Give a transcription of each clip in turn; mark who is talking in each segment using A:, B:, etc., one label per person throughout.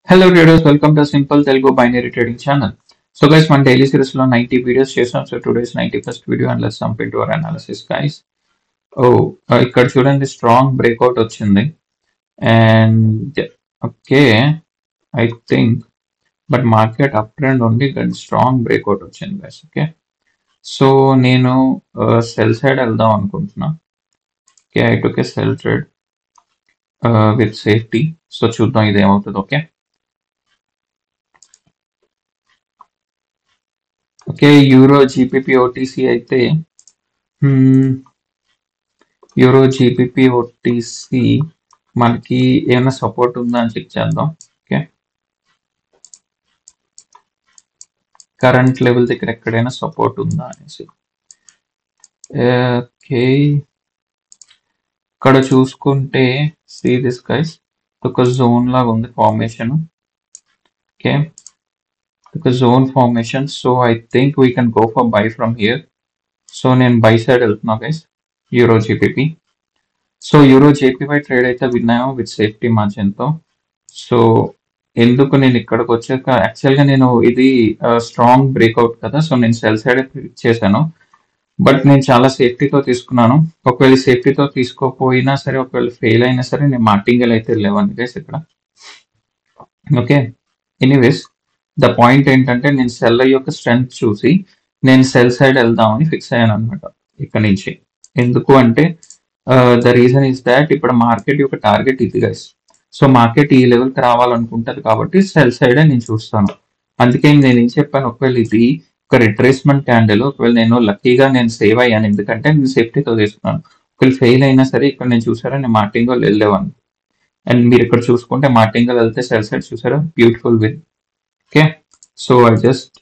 A: Hello traders, welcome to Simple Telugu Binary Trading Channel. So guys, మన daily series లో 90 videos చేసాం. So today's 91st video and let's jump into our analysis guys. ఇక్కడ చూడండి strong breakout వచ్చింది and okay, I think but market uptrend ఉంది కానీ strong breakout వచ్చింది guys. Okay, so నేను sell side వెళ్దాం అనుకుంటున్నా. Okay, I took a sell trade with safety. So చూద్దాం ఇది ఏమవుతుంది. Okay, okay euro GPP OTC అయితే యూరో జీపీపీ ఓటీసీ మనకి ఏమైనా సపోర్ట్ ఉందా అని చెక్ చేద్దాం. ఓకే, కరెంట్ లెవెల్ దగ్గర ఎక్కడైనా సపోర్ట్ ఉందా అనేసి. ఓకే, ఇక్కడ చూసుకుంటే సీ దిస్ గైస్ ఒక జోన్ లాగా ఉంది ఫార్మేషన్. ఓకే, ఒక zone formation. So I think we can go for buy from here. So నేను బై సైడ్ వెళ్తున్నా guys euro GPP. So euro జేపీవై trade అయితే విన్నాము విత్ సేఫ్టీ మార్జిన్తో. సో ఎందుకు నేను ఇక్కడికి వచ్చాక యాక్చువల్గా నేను ఇది స్ట్రాంగ్ బ్రేక్అవుట్ కదా, సో నేను సెల్ సైడ్ క్లిక్ చేశాను. బట్ నేను చాలా సేఫ్టీతో తీసుకున్నాను. ఒకవేళ సేఫ్టీతో తీసుకోపోయినా సరే, ఒకవేళ ఫెయిల్ అయినా సరే నేను మార్టింగల్ అయితే లేవండి గైస్ ఇక్కడ. ఓకే, ఎనీవేస్ ద పాయింట్ ఏంటంటే నేను సెల్ యొక్క స్ట్రెంగ్త్ చూసి నేను సెల్ సైడ్ వెళ్దామని ఫిక్స్ అయ్యాను అనమాట ఇక్కడ నుంచి. ఎందుకు అంటే ద రీజన్ ఈస్ దాట్ ఇప్పుడు మార్కెట్ యొక్క టార్గెట్ ఇది గైస్. సో మార్కెట్ ఈ లెవెల్కి రావాలనుకుంటుంది కాబట్టి సెల్ సైడే నేను చూస్తాను. అందుకే నేను ఏం చెప్పాను, ఒకవేళ ఇది ఒక రిట్రేస్మెంట్ క్యాండిల్, ఒకవేళ నేను లక్కీగా నేను సేవ్ అయ్యాను ఎందుకంటే నేను సేఫ్టీతో తీసుకున్నాను. ఒకవేళ ఫెయిల్ అయినా సరే ఇక్కడ నేను చూసారా నేను మార్టింగల్ వెళ్ళేవాను. అండ్ మీరు ఇక్కడ చూసుకుంటే మార్టింగల్ వెళ్తే సెల్ సైడ్ చూసారా beautiful win. Okay, so I just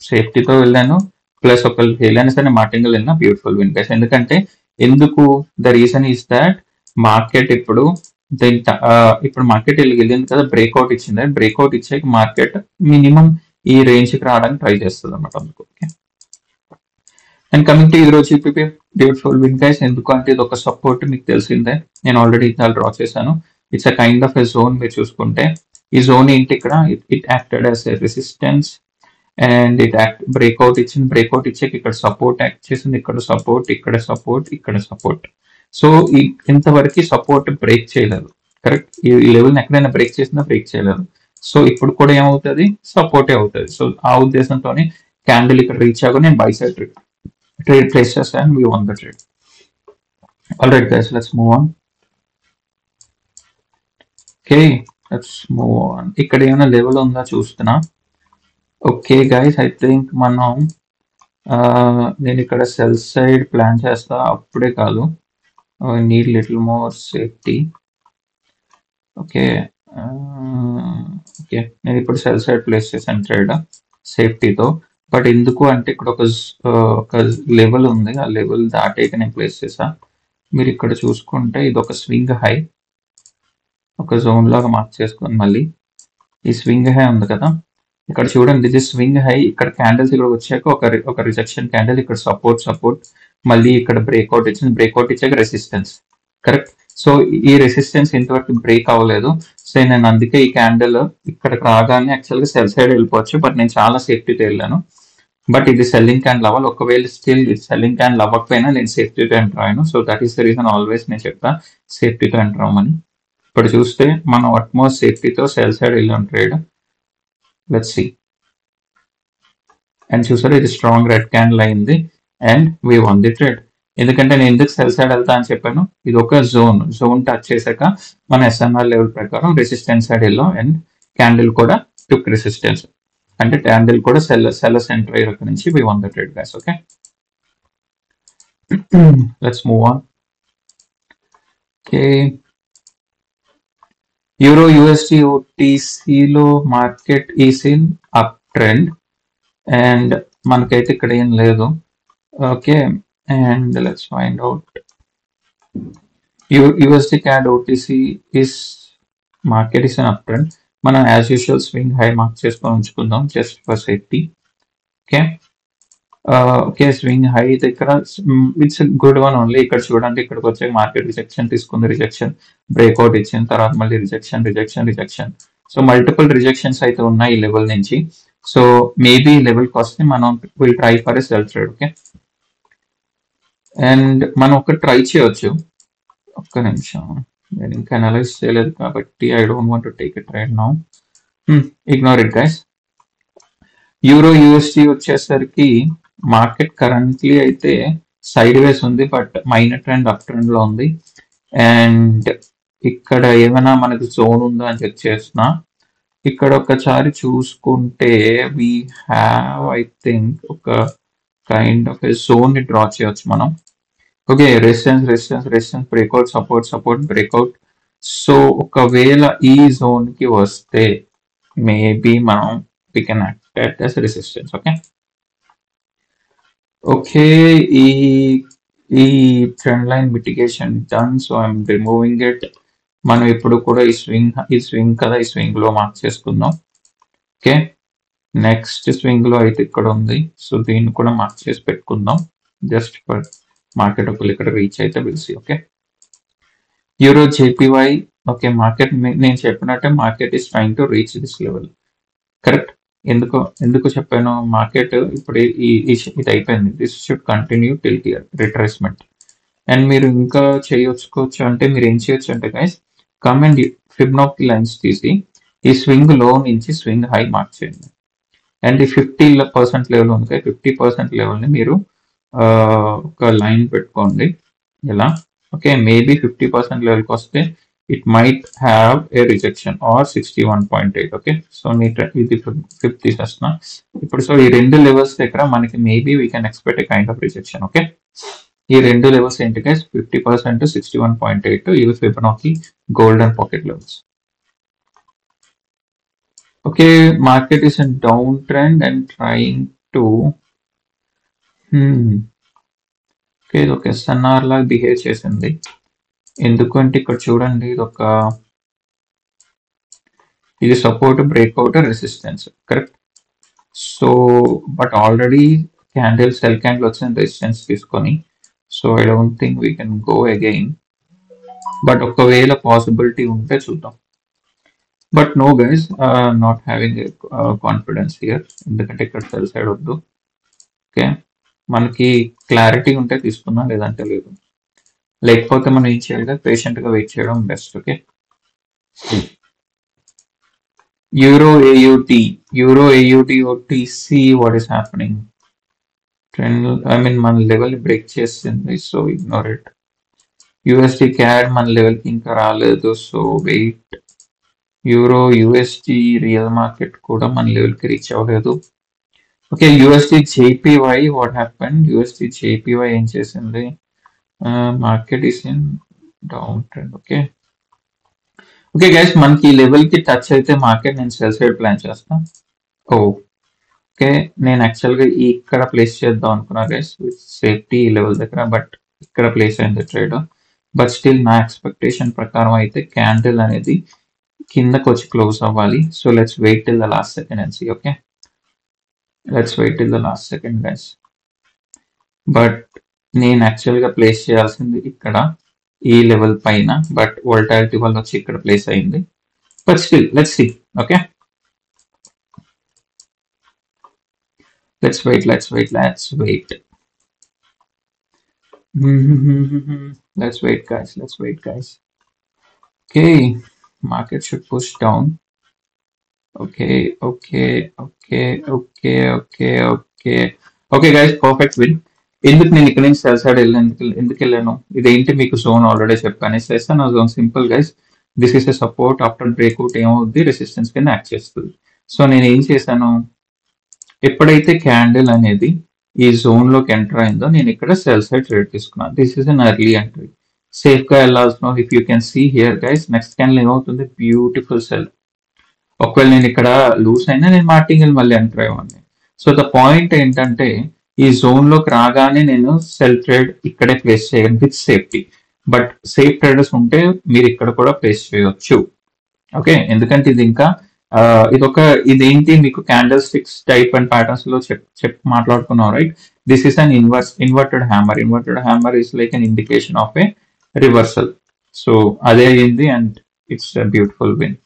A: సేఫ్టీతో వెళ్ళాను. ప్లస్ ఒకవేళ ఫెయిల్ అయినా సరే మార్టింగల్ వెళ్ళినా బ్యూటిఫుల్ విన్ గైస్. ఎందుకు the reason is that market ఇప్పుడు ఇప్పుడు మార్కెట్ వెళ్ళింది కదా, బ్రేక్అవుట్ ఇచ్చింది. బ్రేక్అవుట్ ఇచ్చాక మార్కెట్ మినిమం ఈ రేంజ్కి రావడానికి ట్రై చేస్తుంది అనమాట. అందుకు okay. And coming to euro GPP beautiful win guys. ఎందుకంటే ఇది ఒక సపోర్ట్ మీకు తెలిసిందే, నేను ఆల్రెడీ ఇట్లా డ్రా చేశాను. It's a kind of a zone. మీరు చూసుకుంటే ఈ జోన్ ఏంటి ఇక్కడ, it acted as a resistance and it breakout ఇచ్చింది. బ్రేక్అవుట్ ఇచ్చాక ఇక్కడ సపోర్ట్ యాక్ట్ చేసింది, ఇక్కడ సపోర్ట్, ఇక్కడ సపోర్ట్, ఇక్కడ సపోర్ట్. సో ఇంతవరకు సపోర్ట్ బ్రేక్ చేయలేదు. కరెక్ట్, ఈ లెవెల్ని ఎక్కడైనా బ్రేక్ చేసినా బ్రేక్ చేయలేదు. సో ఇప్పుడు కూడా ఏమవుతుంది, సపోర్టే అవుతుంది. సో ఆ ఉద్దేశంతో క్యాండిల్ ఇక్కడ రీచ్ అవ్వగా నేను బై సైడ్ ట్రేడ్ ప్లేస్ చేస్తాను. We want the trade. Alright guys, let's move on. Okay, let's move on. ఇక్కడ ఏమైనా లెవెల్ ఉందా చూస్తున్నా. ఓకే గైస్, ఐ థింక్ మనం నేను ఇక్కడ సెల్ సైడ్ ప్లాన్ చేస్తా. అప్పుడే కాదు, need little more safety. Okay, okay నేను ఇప్పుడు సెల్ సైడ్ ప్లేస్ చేశాను ట్రేడ్ సేఫ్టీతో. బట్ ఎందుకు అంటే ఇక్కడ ఒక లెవెల్ ఉంది, ఆ లెవెల్ దాటేక నేను ప్లేస్ చేసా. మీరు ఇక్కడ చూసుకుంటే ఇది ఒక స్వింగ్ హై, ఒక జోన్ లాగా మార్క్ చేసుకొని మళ్ళీ ఈ స్వింగ్ హై ఉంది కదా, ఇక్కడ చూడండి ఇది స్వింగ్ హై. ఇక్కడ క్యాండిల్స్ ఇక్కడ వచ్చాక ఒక రిజెక్షన్ క్యాండిల్, ఇక్కడ సపోర్ట్, మళ్ళీ ఇక్కడ బ్రేక్అవుట్ ఇచ్చింది. బ్రేక్అవుట్ ఇచ్చాక రెసిస్టెన్స్. కరెక్ట్, సో ఈ రెసిస్టెన్స్ ఇంతవరకు బ్రేక్ అవ్వలేదు. సో నేను అందుకే ఈ క్యాండిల్ ఇక్కడికి రాగానే యాక్చువల్గా సెల్ సైడ్ వెళ్ళిపోవచ్చు, బట్ నేను చాలా సేఫ్టీతో వెళ్ళాను. బట్ ఇది సెల్లింగ్ క్యాండిల్ అవ్వాలి. ఒకవేళ స్టిల్ సెల్లింగ్ క్యాండిల్ అవ్వకపోయినా నేను సేఫ్టీతో ఎంటర్ అయ్యాను. So that is the reason always నేను చెప్తా సేఫ్టీతో ఎంటర్ అవ్వమని. ఇప్పుడు చూస్తే మనం అట్మోస్ట్ సేఫ్టీతో సెల్ సైడ్ వెళ్ళాం ట్రేడ్. Let's see. అండ్ చూసారు ఇది స్ట్రాంగ్ రెడ్ క్యాండిల్ అయింది and we won the trade. ఎందుకంటే నేను ఎందుకు సెల్ సైడ్ వెళ్తా అని చెప్పాను, ఇది ఒక జోన్ టచ్ చేశాక మన ఎస్ఎన్ఆర్ లెవెల్ ప్రకారం రెసిస్టెన్స్ సైడ్ వెళ్ళాం అండ్ క్యాండిల్ కూడా టుక్ రెసిస్టెన్స్, అంటే క్యాండిల్ కూడా సెల్ సెంటర్ అయ్యే నుంచి we won the trade guys. Okay, let's move on. Okay, euro USD ఓటీసీలో market is in up trend and మనకైతే ఇక్కడ ఏం లేదు. Okay, and let's find out USD CAD OTC is market is in up trend. మనం as usual swing high mark చేసుకొని ఉంచుకుందాం just for safety. Okay, okay swing high దగ్గర it's good one only. ఇక్కడ చూడండి ఇక్కడికి వచ్చే మార్కెట్ రిజెక్షన్ తీసుకుంది, rejection breakout ఇచ్చిన తర్వాత మళ్ళీ రిజెక్షన్. సో మల్టిపుల్ రిజెక్షన్స్ అయితే ఉన్నాయి ఈ లెవెల్ నుంచి. సో మేబీ ఈ లెవెల్కి వస్తే మనం will try for a cell trade. Okay, and మనం ఒక ట్రై చేయొచ్చు. ఒక్క నిమిషం, నేను ఇంకా అనలైజ్ చేయలేదు కాబట్టి I don't want to take it right now. Ignore it guys. Euro USD వచ్చేసరికి మార్కెట్ కరెంట్లీ అయితే సైడ్ వేస్ ఉంది, but minor trend uptrend లో ఉంది. అండ్ ఇక్కడ ఏమైనా మనకు జోన్ ఉందా అని చెక్ చేస్తున్నా. ఇక్కడ ఒకసారి చూసుకుంటే వీ హ్యావ్ ఐ థింక్ ఒక కైండ్ ఆఫ్ ఏ జోన్ ని డ్రా చేయొచ్చు మనం. Okay, resistance breakout, support breakout. So ఒకవేళ ఈ జోన్ కి వస్తే మేబీ మనం we can act as resistance. Okay, ఈ trend line mitigation done, so I'm removing it. మనం ఇప్పుడు కూడా ఈ స్వింగ్ కదా, ఈ స్వింగ్ లో మార్క్ చేసుకుందాం. ఓకే, నెక్స్ట్ స్వింగ్ లో అయితే ఇక్కడ ఉంది, సో దీన్ని కూడా మార్క్ చేసి పెట్టుకుందాం జస్ట్ ఫర్ మార్కెట్ ఒకళ్ళు ఇక్కడ రీచ్ అయితే పిలిచి. Okay, euro జేపీవై. ఓకే, మార్కెట్ నేను చెప్పినట్టే market is trying to reach this level. Correct. ఎందుకు చెప్పాను, మార్కెట్ ఇప్పుడు ఇది అయిపోయింది. This should continue till retracement. And మీరు ఇంకా చేయొచ్చుకోవచ్చు అంటే మీరు ఏం చేయొచ్చు అంటే గైస్, కమ్ అండ్ ఫిబ్నాక్సీ లైన్స్ తీసి ఈ స్వింగ్ లో నుంచి స్వింగ్ హై మార్క్ చేయండి. అండ్ ఈ 50% లెవెల్ ఉంది, 50% లెవెల్ని మీరు ఒక లైన్ పెట్టుకోండి ఇలా. ఓకే, మేబీ 50% లెవెల్కి వస్తే it might have a rejection or 61.8. Okay, so ఇది 5th తీసేస్తున్నా ఇప్పుడు. సో ఈ రెండు లెవెల్స్ దగ్గర మనకి maybe we can expect A kind of rejection. Okay, ఈ రెండు లెవెల్స్ ఏంటి గైస్, 50% 61.8 ఇవి Fibonacci golden pocket levels. Okay, market is in down trend and trying to okay, ఇది ఒక SNR లాగా బిహేవ్ చేసింది. ఎందుకంటే ఇక్కడ చూడండి, ఇది support, breakout, resistance. Correct. So but already sell candle వచ్చిన రెసిస్టెన్స్ తీసుకొని, so I don't think we can go again. But ఒకవేళ పాసిబిలిటీ ఉంటే చూద్దాం. But no guys, not having confidence here, ఎందుకంటే ఇక్కడ సెల్ సైడ్ వద్దు. ఓకే, మనకి క్లారిటీ ఉంటే తీసుకుందాం, లేదంటే లేదు. లేకపోతే మనం ఏం చేయాలి, పేషెంట్ గా వెయిట్ చేయడం best. Okay, euro AUD OTC, what is happening. Trend మన లెవెల్ బ్రేక్ చేసింది, so ignore it. USD CAD మన లెవెల్ కి ఇంకా రాలేదు, so wait. Euro USD real market కూడా మన లెవెల్ కి రీచ్ అవ్వలేదు. Okay, USD JPY, what happen. USD JPY ఏం చేసింది, market is in down trend. Okay guys, మనకి ఈ లెవెల్ కి టచ్ అయితే మార్కెట్ నేను సెల్ సైడ్ ప్లాన్ చేస్తాను. ఓకే, నేను యాక్చువల్గా ఇక్కడ ప్లేస్ చేద్దాం అనుకున్నా గైస్, విత్ సేఫ్టీ ఈ లెవెల్ దగ్గర, బట్ ఇక్కడ ప్లేస్ అయింది ట్రేడ్. బట్ స్టిల్ నా ఎక్స్పెక్టేషన్ ప్రకారం అయితే క్యాండిల్ అనేది కిందకు వచ్చి క్లోజ్ అవ్వాలి. So let's wait till the last second and see. Okay, let's wait till the last second guys. But నేను యాక్చువల్గా ప్లేస్ చేయాల్సింది ఇక్కడ ఈ లెవెల్ పైన, బట్ వోల్టాలిటీ వల్ల వచ్చి ఇక్కడ ప్లేస్ అయింది. But still let's see. Okay, let's wait let's wait guys. Okay, market should push down. Okay guys, perfect win. ఎందుకు నేను ఇక్కడ నుంచి సెల్ సైడ్ ఎందుకు వెళ్ళాను, ఇదేంటి మీకు జోన్ ఆల్రెడీ చెప్పాను. చేస్తాను zone simple guys, this is a support, after breakout ఏమవుద్ది, రెసిస్టెన్స్ కింద యాక్ట్ చేస్తుంది. సో నేను ఏం చేశాను, ఎప్పుడైతే క్యాండిల్ అనేది ఈ జోన్ లోకి ఎంటర్ అయిందో నేను ఇక్కడ సెల్ సైడ్ ట్రేడ్ తీసుకున్నాను. This is an early entry, safe గా వెళ్ళాల్సిన. If you can see here guys, next candle ఏమవుతుంది, బ్యూటిఫుల్ సెల్. ఒకవేళ నేను ఇక్కడ లూస్ అయినా నేను మార్టింగ్ మళ్ళీ ఎంటర్ అయ్యాను. సో ద పాయింట్ ఏంటంటే, ఈ జోన్ లోకి రాగానే నేను సెల్ ట్రేడ్ ఇక్కడే ప్లేస్ చేయాలి with safety. But safe traders ఉంటే మీరు ఇక్కడ కూడా ప్లేస్ చేయొచ్చు. ఓకే, ఎందుకంటే ఇది ఇంకా ఇదేంటి మీకు candle sticks type and patterns లో మాట్లాడుకున్నాం, right. This is an inverted hammer is like an indication of A reversal. So అదే అయింది అండ్ ఇట్స్ బ్యూటిఫుల్ విన్.